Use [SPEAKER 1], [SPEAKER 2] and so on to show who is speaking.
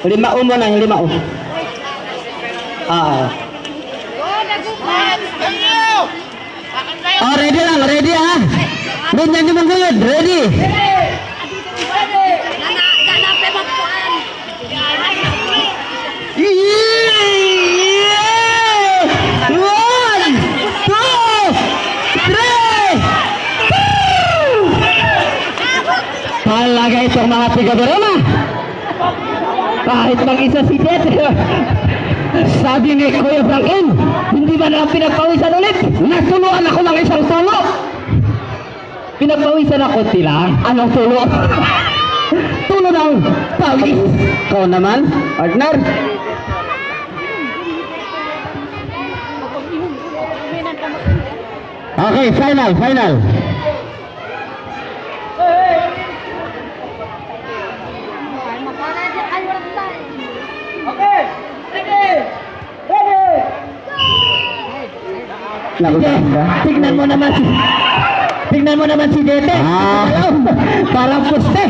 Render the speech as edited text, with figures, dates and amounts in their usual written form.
[SPEAKER 1] Lima mo na, lima o. Ah. Oh, ready lang, ready ah. Ganyan yung manggulod, ready. Talaga itong mga tiga-Beroma. Kahit mag-isa si Jet. Sabi ni Kuya Franklin, hindi ba na pinagpawisan ulit? Natuluan ako ng isang tulo. Pinagpawisan ako tila. Anong tulo? Tulo ng pawis. Kau naman, partner. Okay, final. Tignan mo naman si Dete. Parang puste.